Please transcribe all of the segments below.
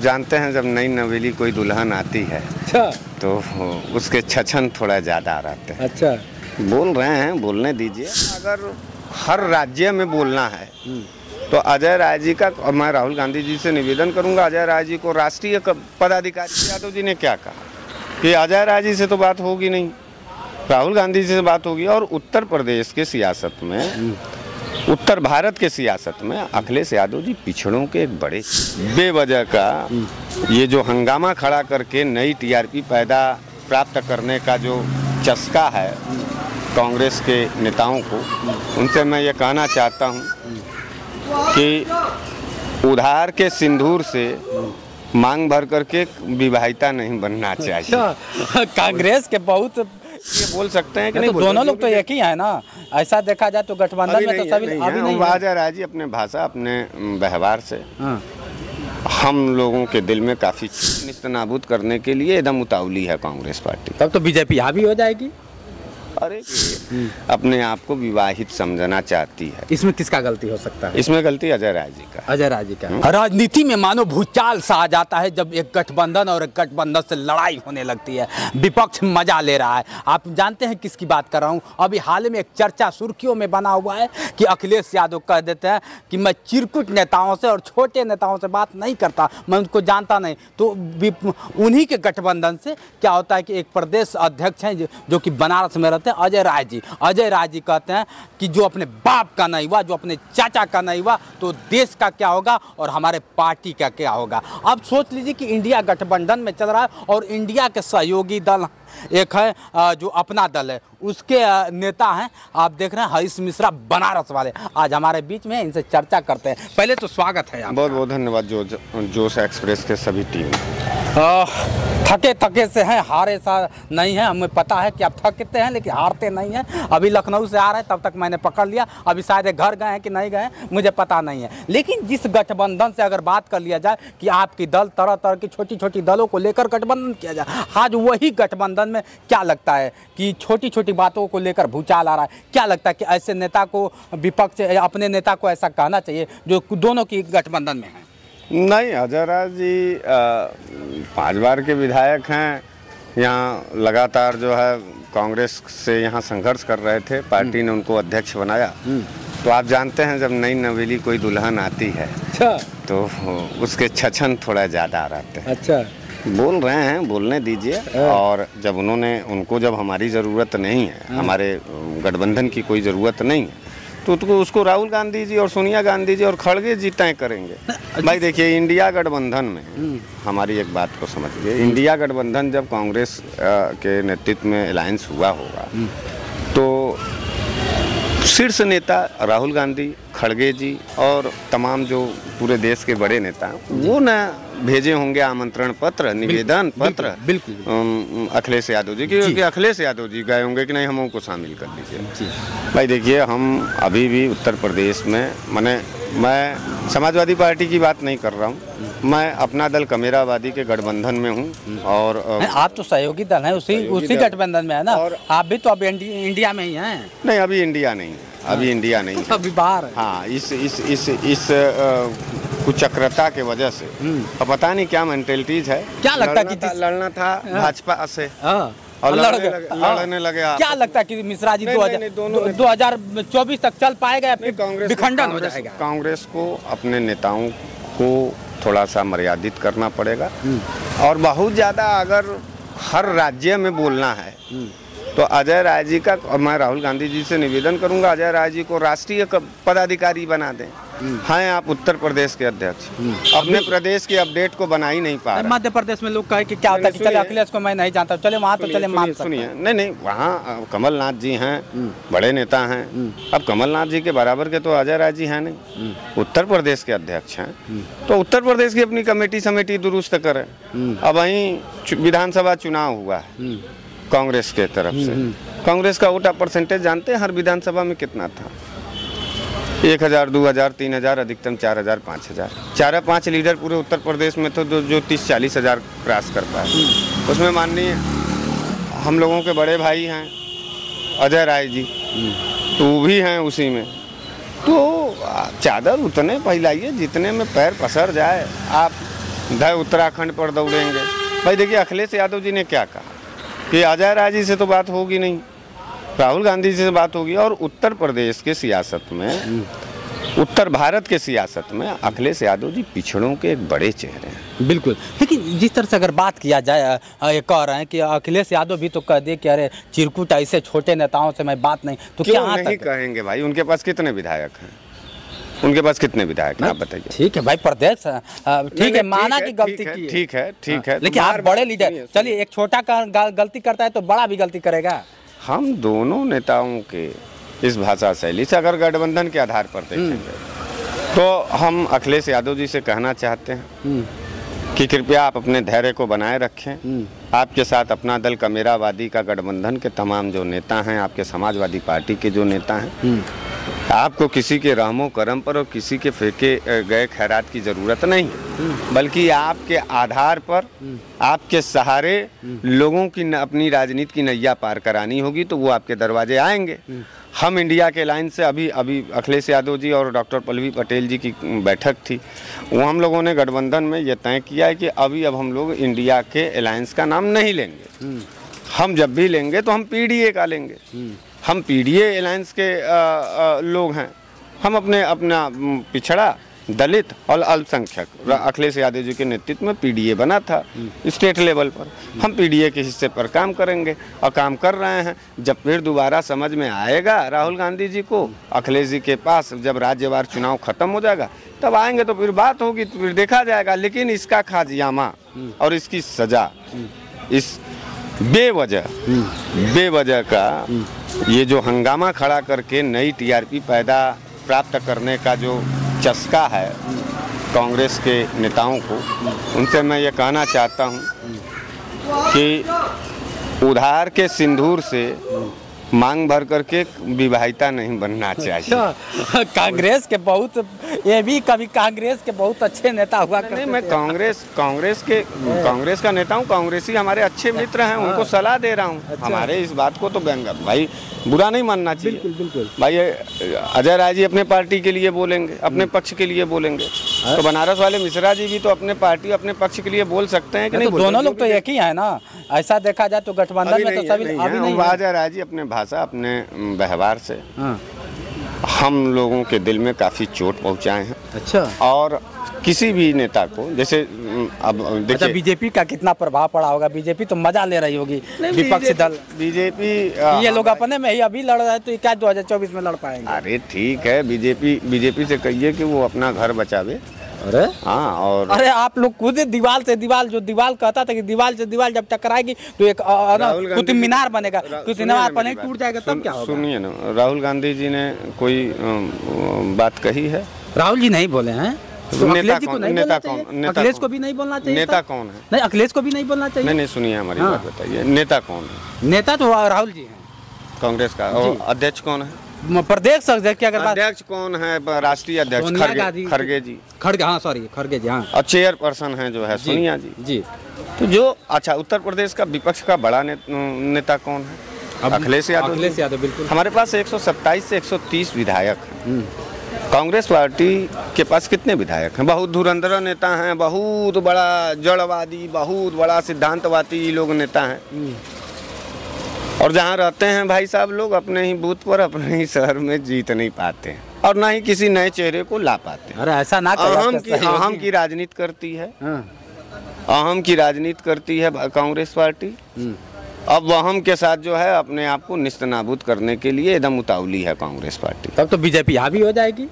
जानते हैं जब नई नवेली कोई दुल्हन आती है अच्छा, तो उसके छछन थोड़ा ज़्यादा रहते हैं। अच्छा, बोल रहे हैं, बोलने दीजिए। अगर हर राज्य में बोलना है तो अजय राय जी का, और मैं राहुल गांधी जी से निवेदन करूंगा, अजय राय जी को राष्ट्रीय पदाधिकारी यादव जी ने क्या कहा कि अजय राय जी से तो बात होगी नहीं, राहुल गांधी जी से बात होगी। और उत्तर प्रदेश के सियासत में, उत्तर भारत के सियासत में अखिलेश यादव जी पिछड़ों के एक बड़े बेवजह का ये जो हंगामा खड़ा करके नई टीआरपी पैदा प्राप्त करने का जो चस्का है कांग्रेस के नेताओं को, उनसे मैं ये कहना चाहता हूँ कि उधार के सिंदूर से मांग भर करके विवाहिता नहीं बनना चाहिए। अच्छा, कांग्रेस के बहुत ये बोल सकते हैं कि नहीं, तो दोनों लोग तो एक ही है ना। ऐसा देखा जाए तो गठबंधन में तो सभी अभी नहीं है। अजय राय जी अपने भाषा, अपने व्यवहार से हम लोगों के दिल में काफी निस्तनाबूद करने के लिए एकदम उतावली है कांग्रेस पार्टी। तब तो बीजेपी हावी हो जाएगी। अरे अपने आप को विवाहित समझना चाहती है। इसमें किसका गलती हो सकता है? इसमें गलती अजय राय जी का। अजय राय जी का। राजनीति में मानो भूचाल सा आ जाता है जब एक गठबंधन और एक गठबंधन से लड़ाई होने लगती है। विपक्ष मजा ले रहा है। आप जानते हैं किसकी बात कर रहा हूँ? अभी हाल में एक चर्चा सुर्खियों में बना हुआ है कि अखिलेश यादव कह देते हैं कि मैं चिरकुट नेताओं से और छोटे नेताओं से बात नहीं करता, मैं उनको जानता नहीं। तो उन्हीं के गठबंधन से क्या होता है कि एक प्रदेश अध्यक्ष हैं जो कि बनारस में अजय राय जी कहते हैं कि जो अपने बाप का नहीं हुआ, जो अपने चाचा का नहीं हुआ, तो देश का क्या होगा और हमारे पार्टी का क्या होगा। अब सोच लीजिए कि इंडिया गठबंधन में चल रहा है और इंडिया के सहयोगी दल एक है जो अपना दल है, उसके नेता हैं आप देख रहे हैं हरीश मिश्रा बनारस वाले, आज हमारे बीच में। इनसे चर्चा करते हैं। पहले तो स्वागत है आपका। बहुत बहुत धन्यवाद जोश एक्सप्रेस के सभी टीम। थके से हैं, हारे सा नहीं है, हमें पता है कि आप थकते हैं लेकिन हारते नहीं हैं। अभी लखनऊ से आ रहे हैं, तब तक मैंने पकड़ लिया। अभी शायद घर गए हैं कि नहीं गए मुझे पता नहीं है। लेकिन जिस गठबंधन से अगर बात कर लिया जाए कि आपकी दल तरह तरह की छोटी छोटी दलों को लेकर गठबंधन किया जाए, आज वही गठबंधन में क्या लगता है कि छोटी छोटी बातों को लेकर भूचाल आ रहा है? क्या लगता है कि ऐसे नेता को, विपक्ष अपने नेता को ऐसा कहना चाहिए जो दोनों की गठबंधन में है? नहीं, अजय राय जी 5 बार के विधायक हैं, यहाँ लगातार जो है कांग्रेस से यहाँ संघर्ष कर रहे थे, पार्टी ने उनको अध्यक्ष बनाया। तो आप जानते हैं जब नई नवेली कोई दुल्हन आती है अच्छा, तो उसके छछन थोड़ा ज़्यादा रहते हैं। अच्छा, बोल रहे हैं, बोलने दीजिए। और जब उनको जब हमारी ज़रूरत नहीं है, हमारे गठबंधन की कोई ज़रूरत नहीं है, तो उसको राहुल गांधी जी और सोनिया गांधी जी और खड़गे जी तय करेंगे। भाई देखिए, इंडिया गठबंधन में हमारी एक बात को समझिए, इंडिया गठबंधन जब कांग्रेस के नेतृत्व में अलायंस हुआ होगा तो शीर्ष नेता राहुल गांधी, खड़गे जी और तमाम जो पूरे देश के बड़े नेता वो न भेजे होंगे आमंत्रण पत्र, निवेदन पत्र बिल्कुल अखिलेश यादव जी, क्योंकि अखिलेश यादव जी गए होंगे कि नहीं हम को शामिल कर लीजिए। भाई देखिए, हम अभी भी उत्तर प्रदेश में, मैं समाजवादी पार्टी की बात नहीं कर रहा हूँ, मैं अपना दल कमेरावादी के गठबंधन में हूँ। और आप तो सहयोगी दल हैं, उसी गठबंधन में है ना। और आप भी तो अब इंडिया में ही हैं। नहीं, अभी इंडिया नहीं है, अभी इंडिया नहीं है, अभी बाहर। हाँ, इस कुचक्रता के वजह से पता नहीं क्या मेंटेलिटीज है। क्या लगता है कि लड़ना था भाजपा से और लड़ने लगे आप। क्या लगता है कि मिश्रा जी 2024 तक चल पाएगा या फिर विखंडन हो जाएगा? कांग्रेस को अपने नेताओं को थोड़ा सा मर्यादित करना पड़ेगा। और बहुत ज़्यादा अगर हर राज्य में बोलना है तो अजय राय जी का, और मैं राहुल गांधी जी से निवेदन करूंगा, अजय राय जी को राष्ट्रीय पदाधिकारी बना दें। हैं आप उत्तर प्रदेश के अध्यक्ष, अपने प्रदेश के अपडेट को बना ही नहीं पा रहे। मध्य प्रदेश में लोग कहे कि क्या होता है कि चले अखिलेश को मैं नहीं जानता, चले वहाँ तो चले मान। सुनिए, नहीं, वहाँ कमलनाथ जी हैं, बड़े नेता हैं। अब कमलनाथ जी के बराबर के तो अजय राय जी हैं नहीं, उत्तर प्रदेश के अध्यक्ष हैं। तो उत्तर प्रदेश की अपनी कमेटी दुरुस्त करें। अब वहीं विधानसभा चुनाव हुआ है कांग्रेस के तरफ से, कांग्रेस का वोट परसेंटेज जानते हैं हर विधानसभा में कितना था? 1000, 2000, 3000, अधिकतम 4000, 5000। 4-5 लीडर पूरे उत्तर प्रदेश में तो जो 30-40 हज़ार क्रॉस कर पाए। उसमें माननीय हम लोगों के बड़े भाई हैं अजय राय जी, तो वो भी हैं उसी में। तो चादर उतने फैलाइए जितने में पैर पसर जाए। आप धय उत्तराखंड पर दौड़ेंगे। भाई देखिए, अखिलेश यादव जी ने क्या कहा कि अजय राय जी से तो बात होगी नहीं, राहुल गांधी जी से बात होगी। और उत्तर प्रदेश के सियासत में, उत्तर भारत के सियासत में अखिलेश यादव जी पिछड़ों के एक बड़े चेहरे हैं। बिल्कुल, लेकिन जिस तरह से अगर बात किया जाए, ये कह रहे हैं कि अखिलेश यादव भी तो कह दे कि अरे चिरकुट ऐसे छोटे नेताओं से मैं बात नहीं, तो क्यों क्या नहीं कहेंगे भाई? उनके पास कितने विधायक हैं? उनके पास कितने विधायक हैं आप बताइए? ठीक है भाई, प्रदेश ठीक है, माना कि गलती की है, ठीक है, लेकिन आप बड़े लीडर, चलिए एक छोटा गलती करता है तो बड़ा भी गलती करेगा। हम दोनों नेताओं के इस भाषा शैली से अगर गठबंधन के आधार पर देखेंगे तो हम अखिलेश यादव जी से कहना चाहते हैं कि कृपया आप अपने धैर्य को बनाए रखें। आपके साथ अपना दल कमेरावादी का गठबंधन के तमाम जो नेता हैं, आपके समाजवादी पार्टी के जो नेता हैं, आपको किसी के रहमो करम पर और किसी के फेंके गए खैरात की ज़रूरत नहीं है, बल्कि आपके आधार पर, आपके सहारे लोगों की अपनी राजनीति की नैया पार करानी होगी, तो वो आपके दरवाजे आएंगे। हम इंडिया के लाइन से अभी अखिलेश यादव जी और डॉक्टर पल्लवी पटेल जी की बैठक थी, वो हम लोगों ने गठबंधन में ये तय किया है कि अब हम लोग इंडिया के अलायंस का नाम नहीं लेंगे। हम जब भी लेंगे तो हम पीडीए का लेंगे। हम पीडीए अलायंस के लोग हैं। हम अपना पिछड़ा, दलित और अल्पसंख्यक, अखिलेश यादव जी के नेतृत्व में पीडीए बना था स्टेट लेवल पर। हम पीडीए के हिस्से पर काम करेंगे और काम कर रहे हैं। जब फिर दोबारा समझ में आएगा राहुल गांधी जी को, अखिलेश जी के पास, जब राज्यवार चुनाव खत्म हो जाएगा तब आएंगे तो फिर बात होगी, तो फिर देखा जाएगा। लेकिन इसका खाजियामा और इसकी सजा, इस बेवजह का ये जो हंगामा खड़ा करके नई टीआरपी प्राप्त करने का जो चस्का है कांग्रेस के नेताओं को, उनसे मैं ये कहना चाहता हूँ कि उधार के सिंदूर से मांग भर करके विवाहिता नहीं बनना चाहिए। कांग्रेस के बहुत, ये भी कभी कांग्रेस के बहुत अच्छे नेता हुआ करते नहीं, मैं कांग्रेस का नेता हूँ। कांग्रेसी हमारे अच्छे मित्र हैं, उनको सलाह दे रहा हूँ। अच्छा। हमारे इस बात को तो भाई बुरा नहीं मानना चाहिए। बिल्कुल। भाई अजय राय जी अपने पार्टी के लिए बोलेंगे, अपने पक्ष के लिए बोलेंगे, तो बनारस वाले मिश्रा जी भी तो अपने पार्टी, अपने पक्ष के लिए बोल सकते हैं कि नहीं? दोनों लोग तो एक ही है ना, ऐसा देखा जाए तो गठबंधन में तो सभी अभी नहीं है। अजय राय जी अपने भाषा, अपने व्यवहार से हम लोगों के दिल में काफ़ी चोट पहुंचाए हैं। अच्छा। और किसी भी नेता को, जैसे अब देखिए, अच्छा, बीजेपी का कितना प्रभाव पड़ा होगा? बीजेपी तो मजा ले रही होगी, विपक्षी दल। बीजेपी ये लोग अपने में ही अभी लड़ रहे हैं, तो क्या 2024 में लड़ पाएंगे? अरे ठीक है, बीजेपी से कहिए कि वो अपना घर बचावे। अरे हाँ, और अरे आप लोग खुद दीवार से दीवार, जो दीवार कहता था कि दीवार से दीवार जब टकराएगी तो एक कुतुब मीनार बनेगा, कुतुब मीनार पहले टूट जाएगा तब क्या होगा? सुनिए ना, राहुल गांधी जी ने कोई बात कही है? राहुल जी नहीं बोले हैं। नेता कौन? अखिलेश को भी नहीं बोलना चाहिए। नेता कौन है? नहीं, अखिलेश को भी नहीं बोलना चाहिए। नहीं, सुनिए हमारी बात बताइए, नेता कौन है? नेता तो राहुल जी हैं कांग्रेस का। और अध्यक्ष कौन है? प्रदेश अध्यक्ष कौन है? राष्ट्रीय अध्यक्ष खड़गे जी। खड़गे जी, हाँ। और चेयरपर्सन है जो है सोनिया जी। तो जो, अच्छा, उत्तर प्रदेश का विपक्ष का बड़ा नेता कौन है? अखिलेश यादव। बिल्कुल। हमारे पास 127 से 130 विधायक हैं। कांग्रेस पार्टी के पास कितने विधायक हैं? बहुत धुरंधर नेता हैं, बहुत बड़ा जड़वादी, बहुत बड़ा सिद्धांतवादी लोग नेता हैं। और जहाँ रहते हैं भाई साहब लोग, अपने ही बूथ पर, अपने ही शहर में जीत नहीं पाते हैं और ना ही किसी नए चेहरे को ला पाते हैं। अरे ऐसा ना अहम की राजनीति करती है। अहम की राजनीति करती है कांग्रेस पार्टी। अब अहम के साथ जो है अपने आप को निस्तनाबूद करने के लिए एकदम उतावली है कांग्रेस पार्टी। तब तो बीजेपी हावी हो जाएगी।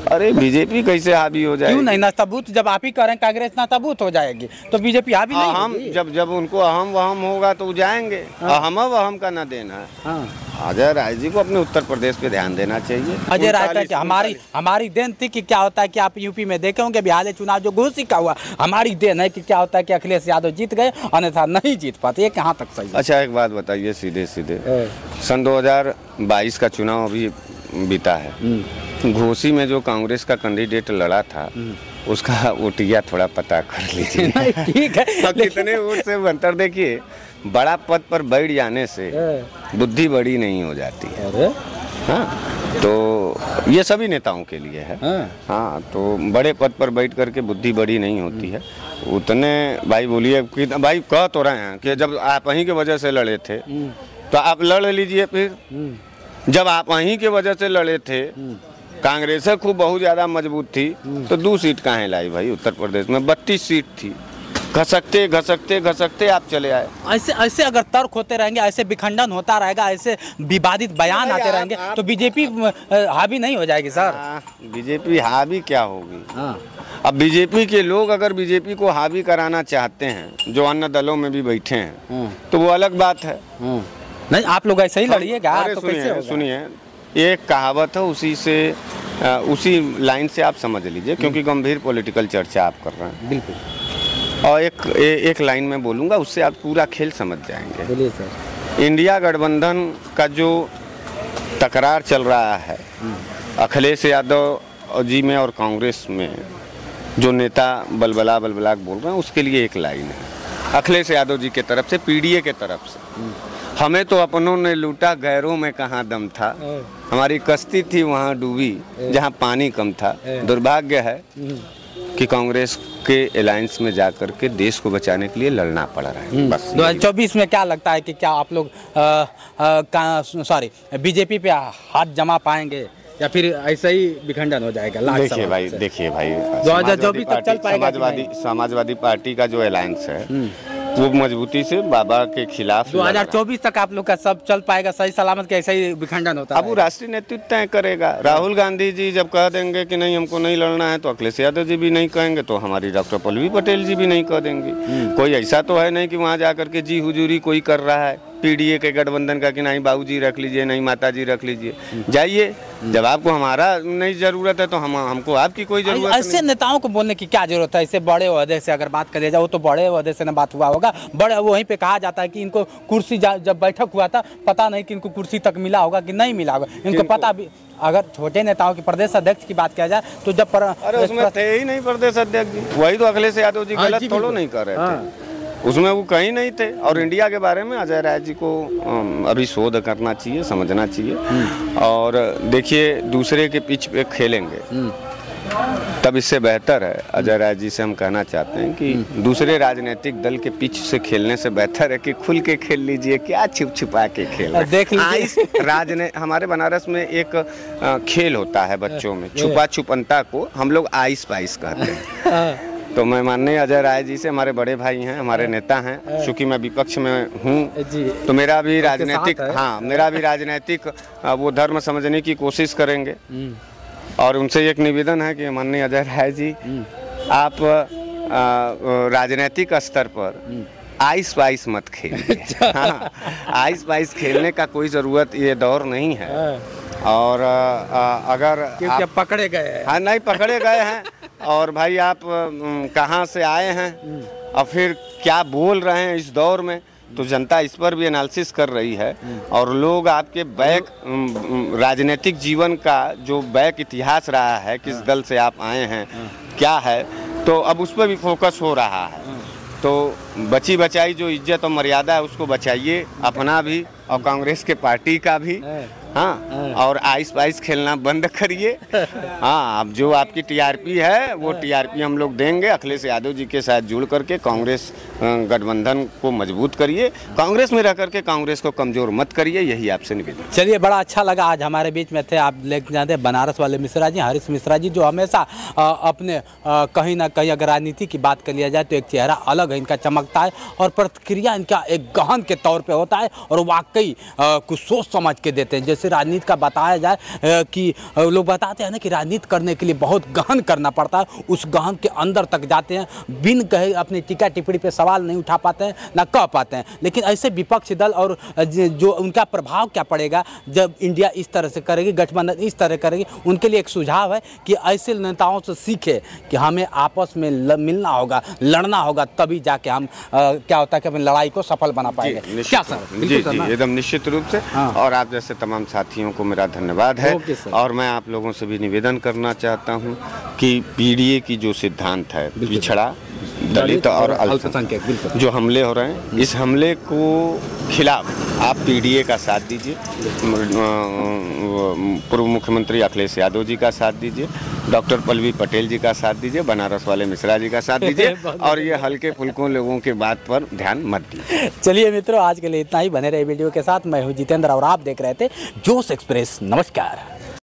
अरे बीजेपी कैसे हावी हो जाएगी? क्यों नहीं? ना सबूत, जब आप ही कह रहे हैं कांग्रेस ना सबूत हो जाएगी तो बीजेपी हावी नहीं होगी। जब उनको अहम वहम होगा तो जाएंगे। अहम का ना देना है। अजय राय जी को अपने उत्तर प्रदेश पे ध्यान देना चाहिए। अजय राय का हमारी देन थी कि क्या होता है कि आप यूपी में देखे होंगे बिहार चुनाव जो घोषित का हुआ, हमारी देन है कि क्या होता है कि अखिलेश यादव जीत गए, अन्यथा नहीं जीत पाते। ये कहाँ तक सही? अच्छा, एक बात बताइए सीधे सन 2022 का चुनाव अभी बीता है। घोसी में जो कांग्रेस का कैंडिडेट लड़ा था उसका वोटिया थोड़ा पता कर लीजिए। ठीक है, कितने वोट से अंतर? देखिए, बड़ा पद पर बैठ जाने से बुद्धि बड़ी नहीं हो जाती है। हाँ, तो ये सभी नेताओं के लिए है। हाँ, तो बड़े पद पर बैठ करके बुद्धि बड़ी नहीं होती है। उतने भाई बोलिए कि भाई कह तो रहे हैं कि जब आप ही के वजह से लड़े थे तो आप लड़ लीजिए। फिर जब आप ही के वजह से लड़े थे, कांग्रेस खूब बहुत ज़्यादा मजबूत थी, तो 2 सीट कहाँ लाई भाई? उत्तर प्रदेश में 32 सीट थी। घसकते घसकते घसकते आप चले आए। ऐसे अगर तर्क होते रहेंगे, ऐसे विखंडन होता रहेगा, ऐसे विवादित बयान आते रहेंगे तो बीजेपी हावी नहीं हो जाएगी सर? बीजेपी हावी क्या होगी? अब बीजेपी के लोग अगर बीजेपी को हावी कराना चाहते हैं, जो अन्य दलों में भी बैठे हैं, तो वो अलग बात है। नहीं, आप लोग ऐसे ही लड़िएगा तो कैसे होगा? सुनिए, एक कहावत है, उसी लाइन से आप समझ लीजिए, क्योंकि गंभीर पॉलिटिकल चर्चा आप कर रहे हैं। बिल्कुल। और एक लाइन में बोलूँगा, उससे आप पूरा खेल समझ जाएंगे। बोलिए सर। इंडिया गठबंधन का जो तकरार चल रहा है अखिलेश यादव जी में और कांग्रेस में, जो नेता बलबला बोल रहे हैं, उसके लिए एक लाइन है अखिलेश यादव जी के तरफ से, पीडीए के तरफ से। हमें तो अपनों ने लूटा, गैरों में कहाँ दम था। हमारी कश्ती थी वहाँ डूबी जहाँ पानी कम था। दुर्भाग्य है कि कांग्रेस के अलायंस में जाकर के देश को बचाने के लिए लड़ना पड़ रहा है। बस 2024 में क्या लगता है कि क्या आप लोग बीजेपी पे हाथ जमा पाएंगे या फिर ऐसा ही विखंडन हो जाएगा? देखिए भाई 2024 तक चल पाएगा? समाजवादी पार्टी का जो अलायंस है वो मजबूती से बाबा के खिलाफ 2024 तक आप लोग का सब चल पाएगा सही सलामत? के ऐसा ही विखंडन होता है? अब वो राष्ट्रीय नेतृत्व तय करेगा। राहुल गांधी जी जब कह देंगे कि नहीं हमको नहीं लड़ना है, तो अखिलेश यादव जी भी नहीं कहेंगे, तो हमारी डॉक्टर पल्लवी पटेल जी भी नहीं कह देंगी। कोई ऐसा तो है नहीं कि वहाँ जाकर के जी हुजूरी कोई कर रहा है पीडीए के गठबंधन का कि नहीं बाबूजी रख लीजिए, नहीं माताजी रख लीजिए। जाइए, जब आपको हमारा नहीं जरूरत है तो हमको आपकी कोई जरूरत नहीं। ऐसे नेताओं को बोलने की क्या जरूरत है? ऐसे बड़े ओहदे से अगर बात करिए जाए, वो तो बड़े ओहदे से ना बात हुआ होगा। बड़े वहीं पे कहा जाता है कि इनको कुर्सी, जब बैठक हुआ था पता नहीं कि इनको कुर्सी तक मिला होगा कि नहीं मिला होगा, इनको पता भी। अगर छोटे नेताओं की प्रदेश अध्यक्ष की बात किया जाए तो जब अरे उसमें थे ही नहीं प्रदेश अध्यक्ष जी, वही तो अखिलेश यादव जी गलत थोड़ा नहीं कर रहे थे, उसमें वो कहीं नहीं थे। और इंडिया के बारे में अजय राय जी को अभी शोध करना चाहिए, समझना चाहिए। और देखिए, दूसरे के पिच पे खेलेंगे तब इससे बेहतर है। अजय राय जी से हम कहना चाहते हैं कि दूसरे राजनीतिक दल के पिच से खेलने से बेहतर है कि खुल के खेल लीजिए, क्या छुप छुपा के खेल। देख लीजिए, हमारे बनारस में एक खेल होता है बच्चों में, छुपा छुपंता को हम लोग आइस पाइस कहते हैं। तो मैं माननीय अजय राय जी से, हमारे बड़े भाई हैं, हमारे नेता हैं, चूँकि मैं विपक्ष में हूँ तो मेरा भी राजनीतिक वो धर्म समझने की कोशिश करेंगे। और उनसे एक निवेदन है कि माननीय अजय राय जी, आप राजनीतिक स्तर पर आइस पाइस मत खेलिए। हाँ, आइस पाइस खेलने का कोई ज़रूरत ये दौर नहीं है। और अगर आप पकड़े गए हैं, हाँ नहीं पकड़े गए हैं, और भाई आप कहाँ से आए हैं और फिर क्या बोल रहे हैं इस दौर में, तो जनता इस पर भी एनालिसिस कर रही है। और लोग आपके बैक राजनीतिक जीवन का जो बैक इतिहास रहा है, किस दल से आप आए हैं, क्या है, तो अब उस पर भी फोकस हो रहा है। तो बची बचाई जो इज्जत और मर्यादा है उसको बचाइए, अपना भी और कांग्रेस के पार्टी का भी। हाँ, और आइस पाइस खेलना बंद करिए। हाँ, अब जो आपकी टीआरपी है वो टीआरपी हम लोग देंगे। अखिलेश यादव जी के साथ जुड़ करके कांग्रेस गठबंधन को मजबूत करिए, कांग्रेस में रह करके कांग्रेस को कमजोर मत करिए, यही आपसे निवेदन। चलिए, बड़ा अच्छा लगा आज हमारे बीच में थे, आप लेके जाते हैं बनारस वाले मिश्रा जी, हरीश मिश्रा जी, जो हमेशा अपने कहीं ना कहीं अगर राजनीति की बात कर लिया जाए तो एक चेहरा अलग है इनका, चमकता है, और प्रतिक्रिया इनका एक गहन के तौर पर होता है, और वाकई कुछ सोच समझ के देते हैं। जैसे राजनीति का बताया जाए कि लोग बताते हैं ना कि राजनीति करने के लिए बहुत गहन करना पड़ता है, उस गहन के अंदर तक जाते हैं, बिन कहे अपनी टीका टिप्पणी पे सवाल नहीं उठा पाते हैं, ना कह पाते हैं। लेकिन ऐसे विपक्षी दल और जो उनका प्रभाव क्या पड़ेगा जब इंडिया इस तरह से करेगी, गठबंधन इस तरह करेगी, उनके लिए एक सुझाव है कि ऐसे नेताओं से सीखे कि हमें आपस में मिलना होगा, लड़ना होगा, तभी जाके हम क्या होता है कि अपनी लड़ाई को सफल बना पाएंगे। क्या सर? जी एकदम निश्चित रूप से। और आप जैसे तमाम साथियों को मेरा धन्यवाद है। और मैं आप लोगों से भी निवेदन करना चाहता हूं कि पीडीए की जो सिद्धांत है, पिछड़ा दलित और अल्पसंख्यक, बिल्कुल जो हमले हो रहे हैं, इस हमले को खिलाफ आप पीडीए का साथ दीजिए, पूर्व मुख्यमंत्री अखिलेश यादव जी का साथ दीजिए, डॉक्टर पल्लवी पटेल जी का साथ दीजिए, बनारस वाले मिश्रा जी का साथ दीजिए और ये हल्के फुल्कों लोगों के बात पर ध्यान मत दीजिए। चलिए मित्रों, आज के लिए इतना ही। बने रहे वीडियो के साथ। मैं हूँ जितेंद्र और आप देख रहे थे जोश एक्सप्रेस। नमस्कार।